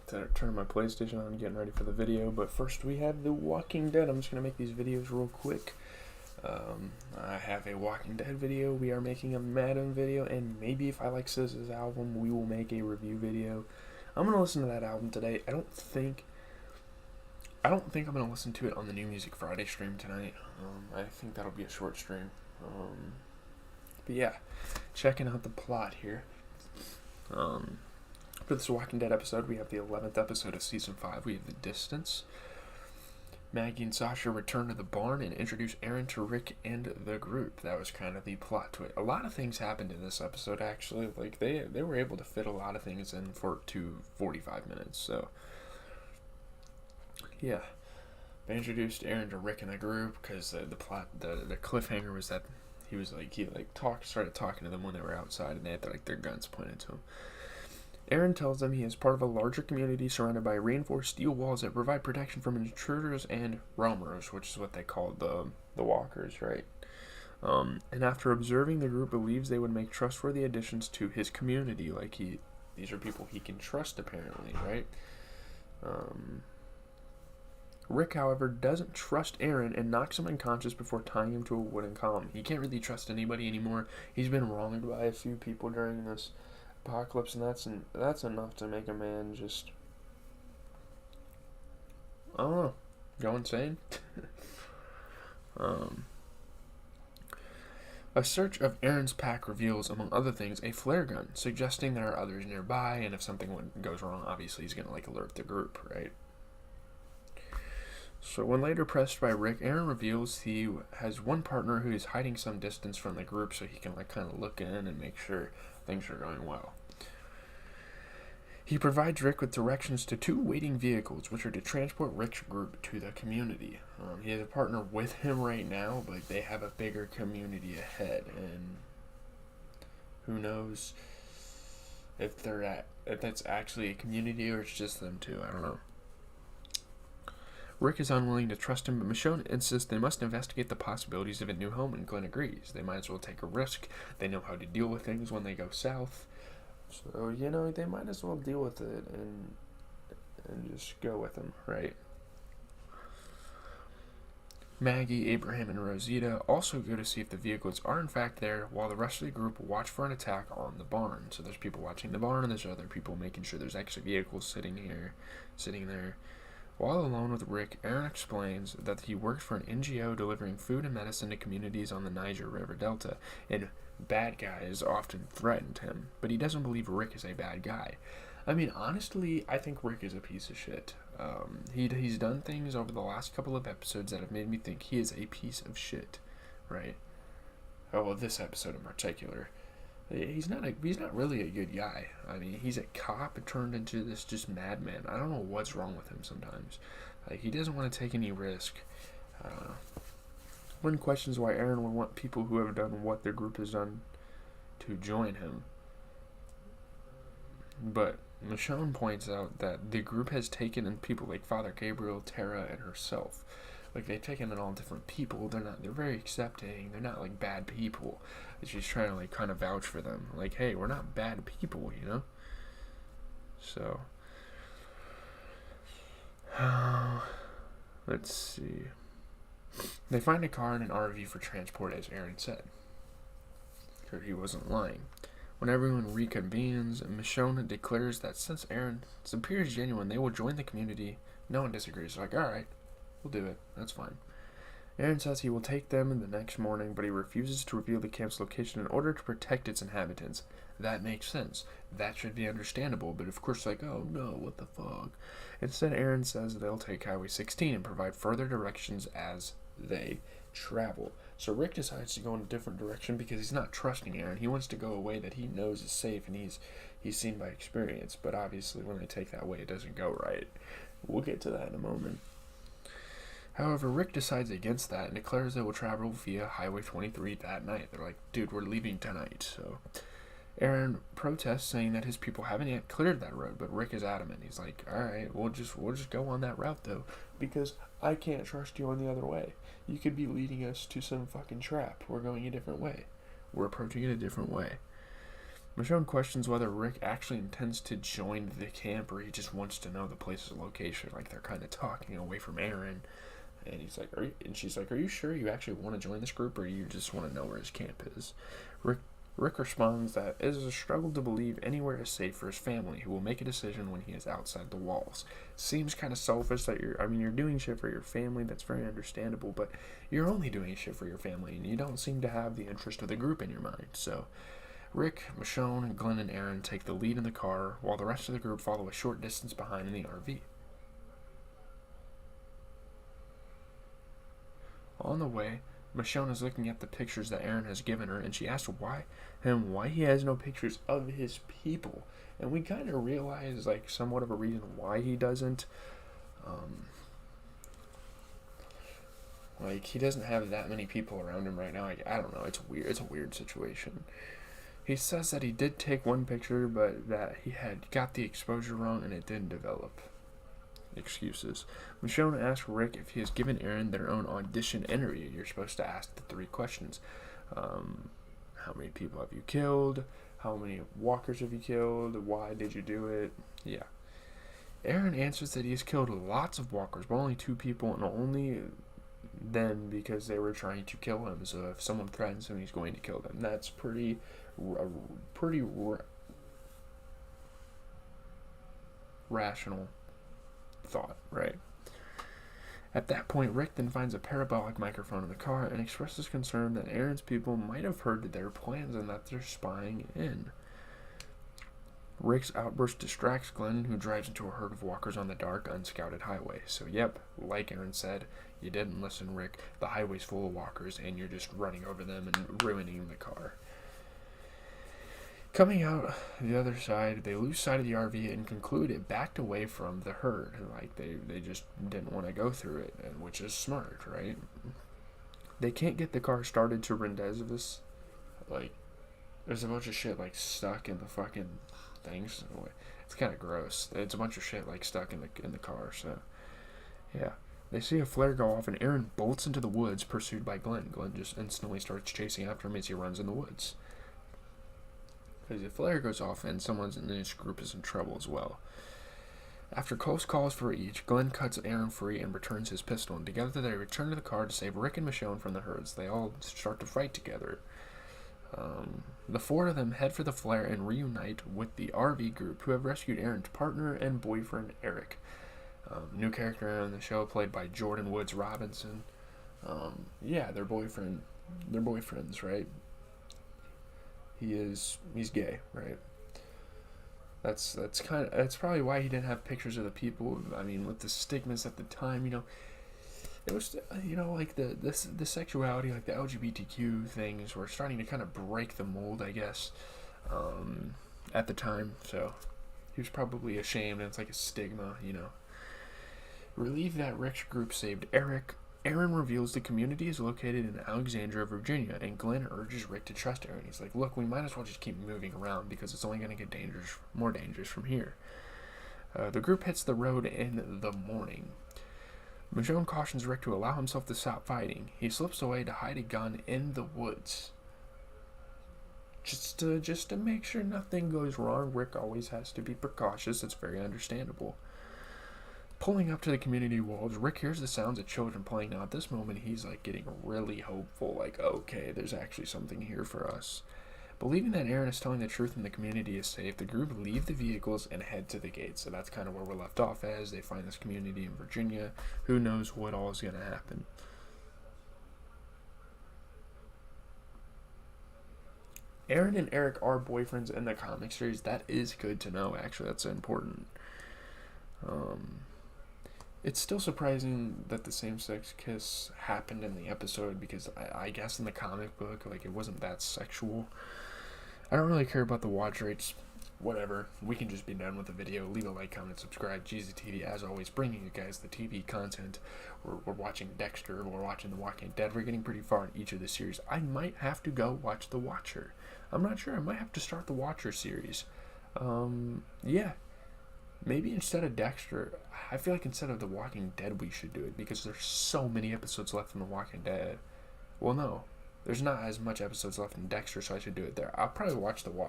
turning my PlayStation on and getting ready for the video, but first we have The Walking Dead. I'm just going to make these videos real quick. I have a Walking Dead video, we are making a Madden video, and maybe if I like SZA's album, we will make a review video. I'm going to listen to that album today. I don't think I'm going to listen to it on the New Music Friday stream tonight. I think that'll be a short stream. But yeah, checking out the plot here. For this Walking Dead episode, we have the 11th episode of Season 5. We have The Distance. Maggie and Sasha return to the barn and introduce Aaron to Rick and the group. That was kind of the plot to it. A lot of things happened in this episode, actually. Like, they were able to fit a lot of things in for 45 minutes, so... yeah. They introduced Aaron to Rick and the group, because the cliffhanger was that he started talking to them when they were outside, and they had their guns pointed to him. Aaron tells them he is part of a larger community surrounded by reinforced steel walls that provide protection from intruders and roamers, which is what they called the walkers, right? And after observing, the group believes they would make trustworthy additions to his community. These are people he can trust, apparently, right? Rick, however, doesn't trust Aaron and knocks him unconscious before tying him to a wooden column. He can't really trust anybody anymore. He's been wronged by a few people during this apocalypse, and that's enough to make a man just, I don't know, go insane. A search of Aaron's pack reveals, among other things, a flare gun, suggesting there are others nearby, and if something goes wrong, obviously he's going to alert the group, right? So when later pressed by Rick, Aaron reveals he has one partner who is hiding some distance from the group so he can kind of look in and make sure things are going well. He provides Rick with directions to 2 waiting vehicles, which are to transport Rick's group to the community. He has a partner with him right now, but they have a bigger community ahead, and who knows if that's actually a community or it's just them two. I don't know. Rick is unwilling to trust him, but Michonne insists they must investigate the possibilities of a new home, and Glenn agrees. They might as well take a risk. They know how to deal with things when they go south. So, they might as well deal with it and just go with them, right? Maggie, Abraham, and Rosita also go to see if the vehicles are in fact there, while the rest of the group watch for an attack on the barn. So there's people watching the barn, and there's other people making sure there's actually vehicles sitting there. While alone with Rick, Aaron explains that he works for an NGO delivering food and medicine to communities on the Niger River Delta, and bad guys often threatened him, but he doesn't believe Rick is a bad guy. I mean, honestly, I think Rick is a piece of shit. He's done things over the last couple of episodes that have made me think he is a piece of shit, right? Oh, well, this episode in particular. He's not really a good guy. I mean, he's a cop turned into this just madman. I don't know what's wrong with him sometimes. He doesn't want to take any risk. I don't know. One questions why Aaron would want people who have done what their group has done to join him. But Michonne points out that the group has taken in people like Father Gabriel, Tara, and herself. They've taken in all different people. They're very accepting. They're not bad people. She's trying to kind of vouch for them. Hey, we're not bad people, So, let's see. They find a car and an RV for transport, as Aaron said. Sure, he wasn't lying. When everyone reconvenes, Michonne declares that since Aaron appears genuine, they will join the community. No one disagrees. Alright, we'll do it. That's fine. Aaron says he will take them in the next morning, but he refuses to reveal the camp's location in order to protect its inhabitants. That makes sense. That should be understandable, but of course, oh no, what the fuck? Instead, Aaron says they'll take Highway 16 and provide further directions as they travel. So Rick decides to go in a different direction because he's not trusting Aaron. He wants to go a way that he knows is safe and he's seen by experience, but obviously when they take that way, it doesn't go right. We'll get to that in a moment. However, Rick decides against that and declares they will travel via Highway 23 that night. They're like, dude, we're leaving tonight. So Aaron protests, saying that his people haven't yet cleared that road, but Rick is adamant. He's like, alright, we'll just go on that route, though, because I can't trust you on the other way. You could be leading us to some fucking trap. We're going a different way. We're approaching it a different way. Michonne questions whether Rick actually intends to join the camp or he just wants to know the place's location. Like, they're kind of talking away from Aaron. And he's like, she's like, are you sure you actually want to join this group, or you just want to know where his camp is? Rick responds that it is a struggle to believe anywhere is safe for his family, who will make a decision when he is outside the walls. Seems kind of selfish that you're doing shit for your family. That's very understandable, but you're only doing shit for your family, and you don't seem to have the interest of the group in your mind. So Rick, Michonne, Glenn, and Aaron take the lead in the car, while the rest of the group follow a short distance behind in the RV. On the way, Michonne is looking at the pictures that Aaron has given her, and she asks why he has no pictures of his people. And we kind of realize, like, somewhat of a reason why he doesn't. Like, he doesn't have that many people around him right now. Like, I don't know. It's weird. It's a weird situation. He says that he did take one picture, but that he had got the exposure wrong and it didn't develop. Excuses. Michonne asks Rick if he has given Aaron their own audition interview. You're supposed to ask the 3 questions. How many people have you killed? How many walkers have you killed? Why did you do it? Yeah. Aaron answers that he has killed lots of walkers, but only 2 people, and only then because they were trying to kill him. So if someone threatens him, he's going to kill them. That's pretty rational thought, right? At that point, Rick then finds a parabolic microphone in the car and expresses concern that Aaron's people might have heard their plans and that they're spying in. Rick's outburst distracts Glenn, who drives into a herd of walkers on the dark, unscouted highway. So yep, like Aaron said, you didn't listen, Rick. The highway's full of walkers and you're just running over them and ruining the car. Coming out the other side, they lose sight of the RV and conclude it backed away from the herd. Like, they just didn't want to go through it, which is smart, right? They can't get the car started to Rendezvous. Like, there's a bunch of shit, like, stuck in the fucking things. It's kind of gross. It's a bunch of shit, like, stuck in the car, so, yeah. They see a flare go off, and Aaron bolts into the woods, pursued by Glenn. Glenn just instantly starts chasing after him as he runs in the woods. Because the flare goes off and someone in this group is in trouble as well. After close calls for each, Glenn cuts Aaron free and returns his pistol, and together they return to the car to save Rick and Michonne from the herds. They all start to fight together. The 4 of them head for the flare and reunite with the RV group, who have rescued Aaron's partner and boyfriend, Eric. New character on the show, played by Jordan Woods Robinson. Yeah, they're boyfriends, right? He's gay, right? That's probably why he didn't have pictures of the people. I mean, with the stigmas at the time, it was, like the sexuality, like the LGBTQ things were starting to kind of break the mold, I guess, at the time. So he was probably ashamed, and it's like a stigma, Relieved that Rick's group saved Eric, Aaron reveals the community is located in Alexandria, Virginia, and Glenn urges Rick to trust Aaron. He's like, look, we might as well just keep moving around because it's only going to get more dangerous from here. The group hits the road in the morning. Michonne cautions Rick to allow himself to stop fighting. He slips away to hide a gun in the woods. Just to make sure nothing goes wrong, Rick always has to be precautious. It's very understandable. Pulling up to the community walls, Rick hears the sounds of children playing. Now, at this moment, he's like getting really hopeful. Like, okay, there's actually something here for us. Believing that Aaron is telling the truth and the community is safe, the group leave the vehicles and head to the gates. So that's kind of where we're left off as they find this community in Virginia. Who knows what all is going to happen. Aaron and Eric are boyfriends in the comic series. That is good to know, actually. That's important. It's still surprising that the same-sex kiss happened in the episode because I guess in the comic book, like, it wasn't that sexual. I don't really care about the watch rates. Whatever. We can just be done with the video. Leave a like, comment, subscribe. Jesus TV, as always, bringing you guys the TV content. We're watching Dexter. We're watching The Walking Dead. We're getting pretty far in each of the series. I might have to go watch The Watcher. I'm not sure. I might have to start the Watcher series. Yeah. Maybe instead of Dexter, I feel like instead of The Walking Dead, we should do it because there's so many episodes left in The Walking Dead. Well, no. There's not as much episodes left in Dexter, so I should do it there. I'll probably watch The Watcher.